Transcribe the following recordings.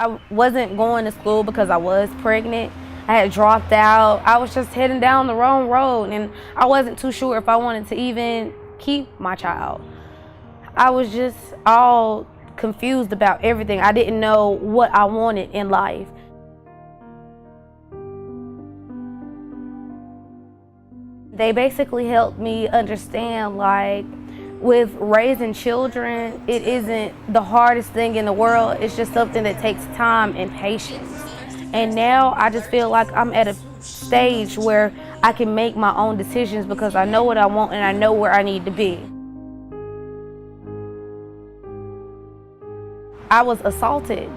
I wasn't going to school because I was pregnant. I had dropped out. I was just heading down the wrong road, and I wasn't too sure if I wanted to even keep my child. I was just all confused about everything. I didn't know what I wanted in life. They basically helped me understand, like, with raising children, it isn't the hardest thing in the world. It's just something that takes time and patience. And now I just feel like I'm at a stage where I can make my own decisions because I know what I want and I know where I need to be. I was assaulted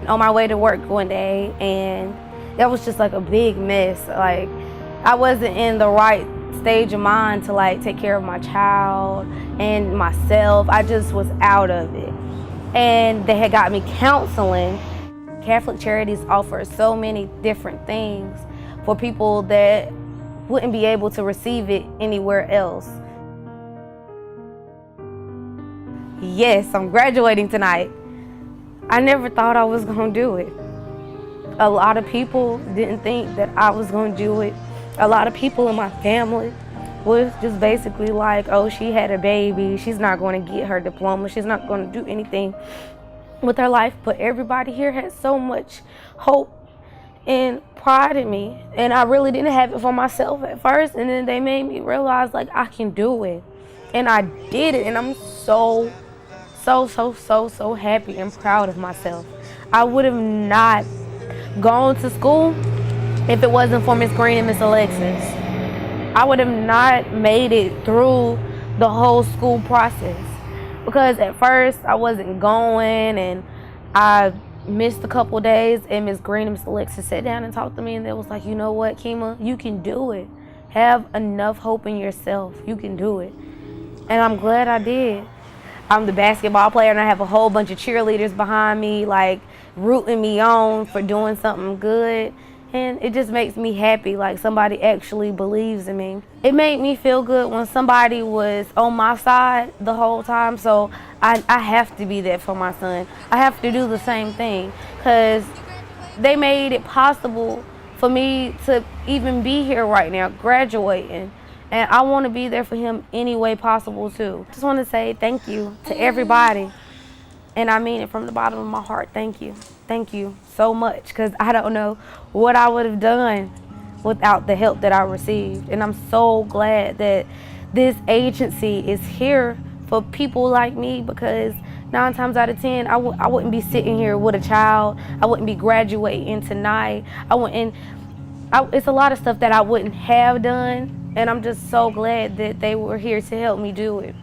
on my way to work one day, and that was just like a big mess. Like, I wasn't in the right stage of mind to like take care of my child and myself. I just was out of it. And they had got me counseling. Catholic Charities offers so many different things for people that wouldn't be able to receive it anywhere else. Yes, I'm graduating tonight. I never thought I was gonna do it. A lot of people didn't think that I was gonna do it. A lot of people in my family was just basically like, oh, she had a baby, she's not going to get her diploma, she's not going to do anything with her life. But everybody here had so much hope and pride in me, and I really didn't have it for myself at first, and then they made me realize, like, I can do it. And I did it, and I'm so happy and proud of myself. I would have not gone to school if it wasn't for Miss Green and Miss Alexis. I would have not made it through the whole school process, because at first I wasn't going, and I missed a couple days, and Miss Green and Miss Alexis sat down and talked to me, and they was like, you know what, Kima, you can do it. Have enough hope in yourself. You can do it. And I'm glad I did. I'm the basketball player, and I have a whole bunch of cheerleaders behind me, like, rooting me on for doing something good. And it just makes me happy, like somebody actually believes in me. It made me feel good when somebody was on my side the whole time, so I have to be there for my son. I have to do the same thing, because they made it possible for me to even be here right now, graduating. And I want to be there for him any way possible too. Just want to say thank you to everybody. And I mean it from the bottom of my heart. Thank you. Thank you so much, because I don't know what I would have done without the help that I received. And I'm so glad that this agency is here for people like me, because 9 times out of 10, I wouldn't be sitting here with a child. I wouldn't be graduating tonight. It's a lot of stuff that I wouldn't have done, and I'm just so glad that they were here to help me do it.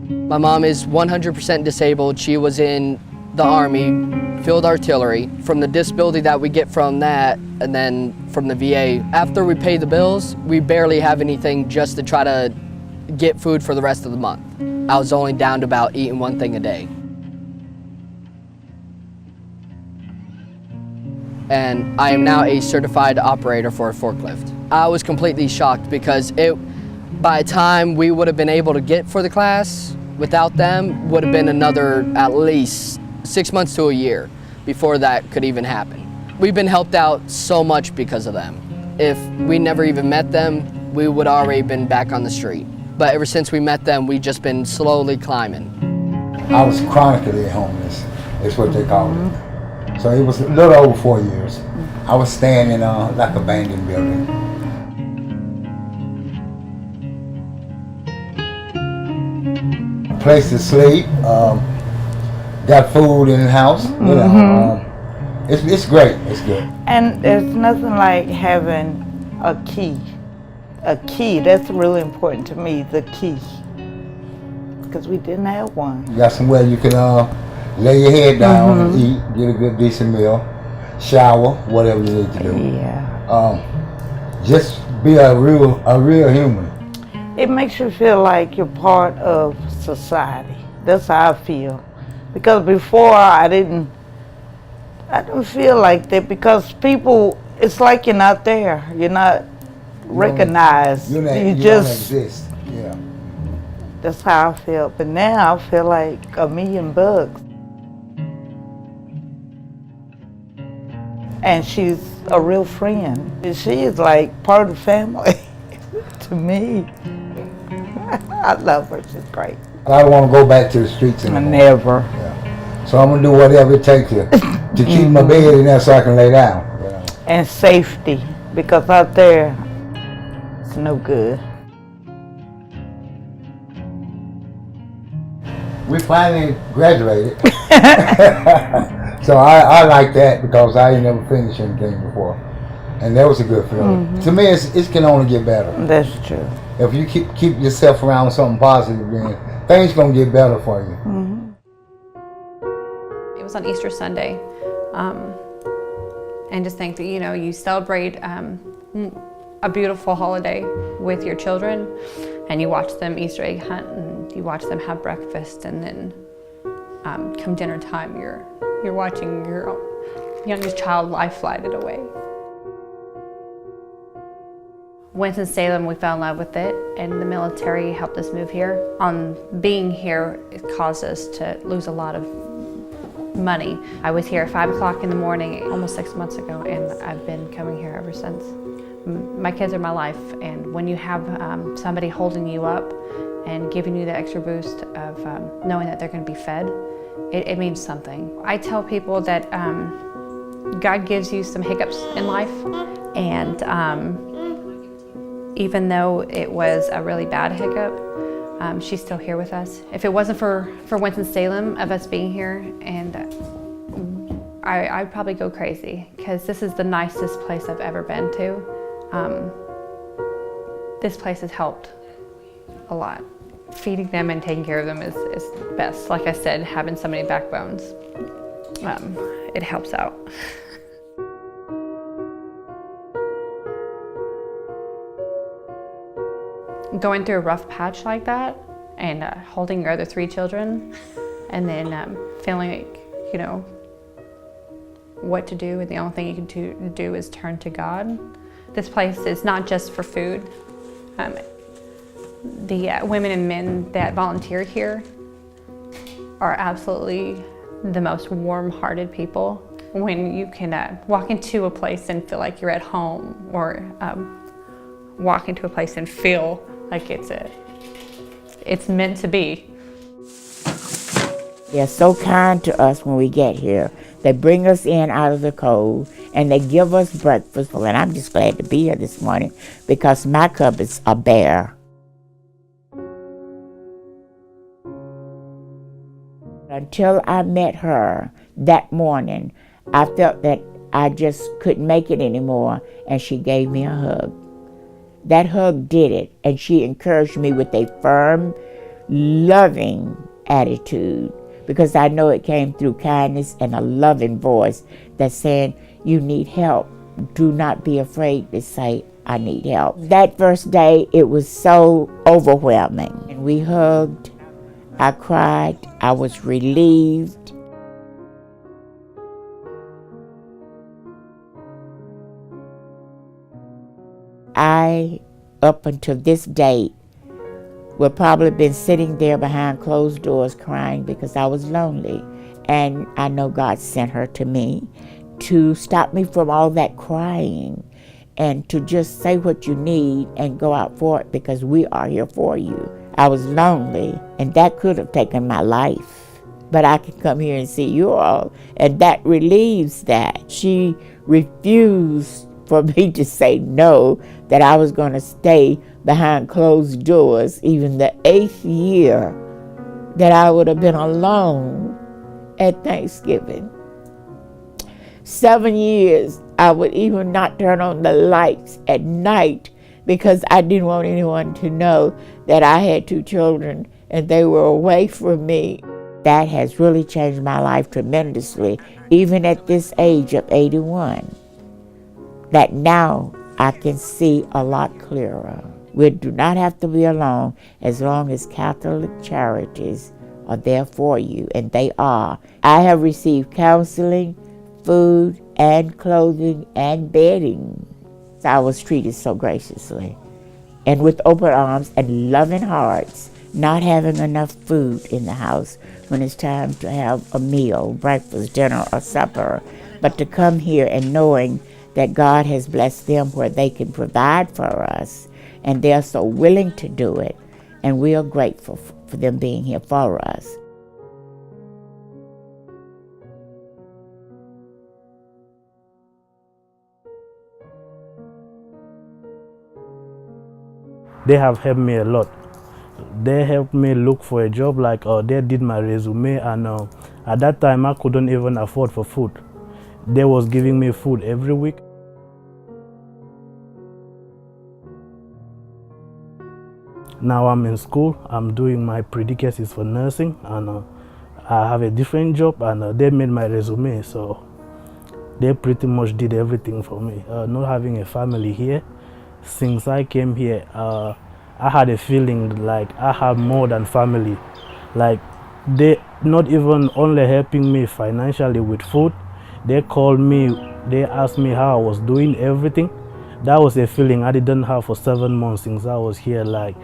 My mom is 100% disabled. She was in the Army, field artillery. From the disability that we get from that, and then from the VA, after we pay the bills, we barely have anything just to try to get food for the rest of the month. I was only down to about eating one thing a day. And I am now a certified operator for a forklift. I was completely shocked, because by the time we would have been able to get for the class, without them, would have been another at least 6 months to a year before that could even happen. We've been helped out so much because of them. If we never even met them, we would already been back on the street. But ever since we met them, we've just been slowly climbing. I was chronically homeless, is what they call it. So it was a little over 4 years. I was staying in like abandoned building. Place to sleep, got food in the house. You know, it's great. It's good. And there's nothing like having a key. A key, that's really important to me, the key. Because we didn't have one. You got somewhere you can lay your head down and eat, get a good decent meal, shower, whatever you need to do. Yeah. Just be a real human. It makes you feel like you're part of society. That's how I feel. Because before I didn't feel like that, because people, it's like you're not there. You're not recognized. You just don't exist. Yeah. That's how I felt. But now I feel like $1,000,000. And she's a real friend. She is like part of the family to me. I love her, she's great. I don't want to go back to the streets anymore. Never. Yeah. So I'm going to do whatever it takes to keep my bed in there so I can lay down. Yeah. And safety, because out there, it's no good. We finally graduated. So I like that because I ain't never finished anything before. And that was a good feeling. Mm-hmm. To me, it can only get better. That's true. If you keep yourself around something positive, then things going to get better for you. Mm-hmm. It was on Easter Sunday. And just think that, you celebrate a beautiful holiday with your children, and you watch them Easter egg hunt, and you watch them have breakfast, and then come dinner time, you're watching your youngest child life flighted away. Winston-Salem, we fell in love with it, and the military helped us move here. On being here, it caused us to lose a lot of money. I was here at 5 o'clock in the morning almost 6 months ago, and I've been coming here ever since. My kids are my life, and when you have somebody holding you up and giving you the extra boost of knowing that they're going to be fed, it means something. I tell people that God gives you some hiccups in life, and even though it was a really bad hiccup, she's still here with us. If it wasn't for Winston-Salem, of us being here, and I'd probably go crazy, because this is the nicest place I've ever been to. This place has helped a lot. Feeding them and taking care of them is best. Like I said, having so many backbones, it helps out. Going through a rough patch like that, and holding your other 3 children, and then feeling like, what to do, and the only thing you can do is turn to God. This place is not just for food. The women and men that volunteer here are absolutely the most warm-hearted people. When you can walk into a place and feel like you're at home, or walk into a place and feel like it's meant to be. They're so kind to us when we get here. They bring us in out of the cold, and they give us breakfast. And I'm just glad to be here this morning, because my cupboards are bare. Until I met her that morning, I felt that I just couldn't make it anymore, and she gave me a hug. That hug did it, and she encouraged me with a firm, loving attitude, because I know it came through kindness and a loving voice that's saying, you need help. Do not be afraid to say, I need help. That first day, it was so overwhelming. And we hugged, I cried, I was relieved. I, up until this date, would probably been sitting there behind closed doors crying because I was lonely. And I know God sent her to me to stop me from all that crying, and to just say what you need and go out for it, because we are here for you. I was lonely, and that could have taken my life. But I can come here and see you all, and that relieves that. She refused for me to say no, that I was going to stay behind closed doors, even the 8th year that I would have been alone at Thanksgiving. 7 years, I would even not turn on the lights at night, because I didn't want anyone to know that I had 2 children and they were away from me. That has really changed my life tremendously, even at this age of 81. That now I can see a lot clearer. We do not have to be alone as long as Catholic Charities are there for you, and they are. I have received counseling, food, and clothing, and bedding. I was treated so graciously, and with open arms and loving hearts. Not having enough food in the house when it's time to have a meal, breakfast, dinner, or supper. But to come here and knowing that God has blessed them where they can provide for us, and they're so willing to do it, and we are grateful for them being here for us. They have helped me a lot. They helped me look for a job, like they did my resume, and at that time I couldn't even afford for food. They was giving me food every week. Now I'm in school. I'm doing my pre-thesis for nursing, and I have a different job, and they made my resume, so they pretty much did everything for me. Not having a family here, since I came here, I had a feeling like I have more than family. Like, they not even only helping me financially with food, they called me, they asked me how I was doing, everything. That was a feeling I didn't have for 7 months since I was here. Like,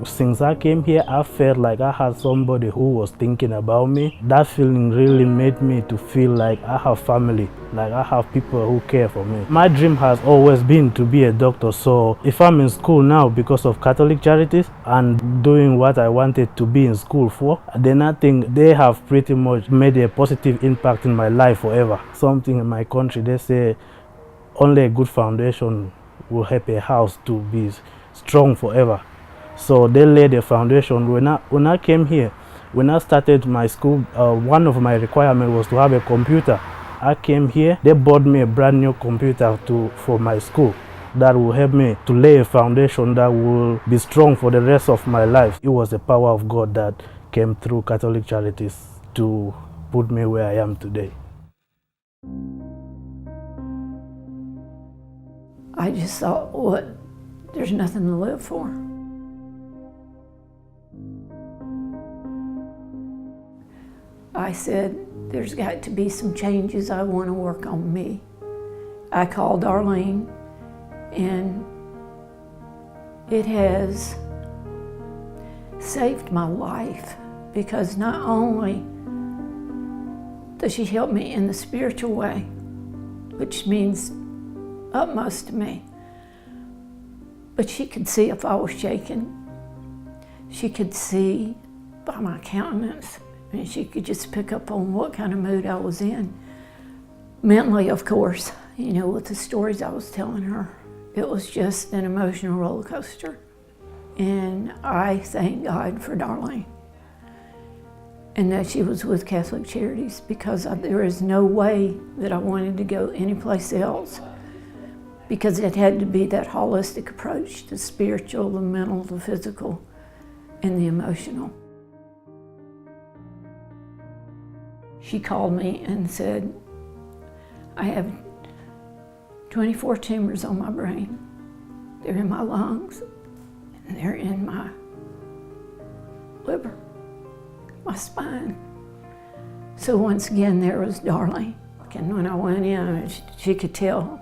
since I came here, I felt like I had somebody who was thinking about me. That feeling really made me to feel like I have family, like I have people who care for me. My dream has always been to be a doctor, so if I'm in school now because of Catholic Charities and doing what I wanted to be in school for, then I think they have pretty much made a positive impact in my life forever. Something in my country, they say only a good foundation will help a house to be strong forever. So they laid a foundation. When I came here, when I started my school, one of my requirements was to have a computer. I came here, they bought me a brand new computer for my school that will help me to lay a foundation that will be strong for the rest of my life. It was the power of God that came through Catholic Charities to put me where I am today. I just thought, there's nothing to live for. I said, there's got to be some changes. I want to work on me. I called Darlene, and it has saved my life, because not only does she help me in the spiritual way, which means utmost to me, but she could see if I was shaking. She could see by my countenance, and she could just pick up on what kind of mood I was in. Mentally, of course, with the stories I was telling her, it was just an emotional roller coaster. And I thank God for Darlene, and that she was with Catholic Charities, because there is no way that I wanted to go anyplace else, because it had to be that holistic approach, the spiritual, the mental, the physical, and the emotional. She called me and said, I have 24 tumors on my brain. They're in my lungs, and they're in my liver, my spine. So once again, there was Darlene. And when I went in, she could tell.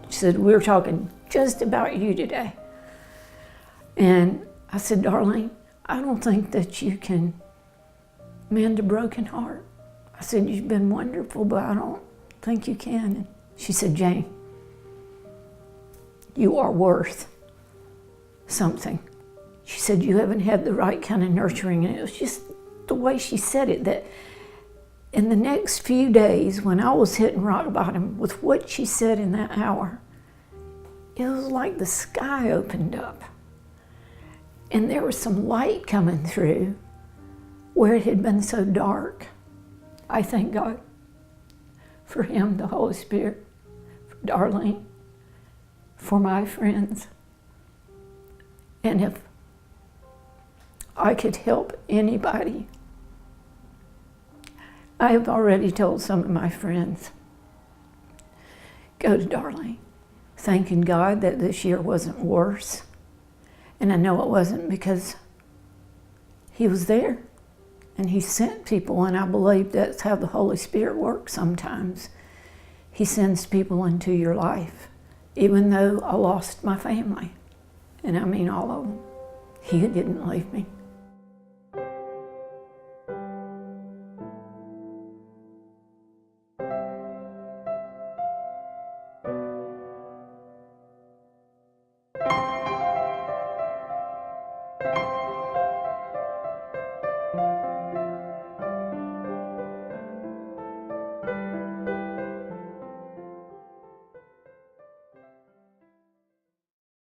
She said, we're talking just about you today. And I said, Darlene, I don't think that you can mend a broken heart. I said, you've been wonderful, but I don't think you can. And she said, Jane, you are worth something. She said, you haven't had the right kind of nurturing. And it was just the way she said it, that in the next few days, when I was hitting rock bottom with what she said in that hour, it was like the sky opened up. And there was some light coming through where it had been so dark. I thank God for Him, the Holy Spirit, for Darlene, for my friends. And if I could help anybody, I have already told some of my friends, go to Darlene, thanking God that this year wasn't worse. And I know it wasn't, because He was there. And He sent people, and I believe that's how the Holy Spirit works sometimes. He sends people into your life. Even though I lost my family, and I mean all of them, He didn't leave me.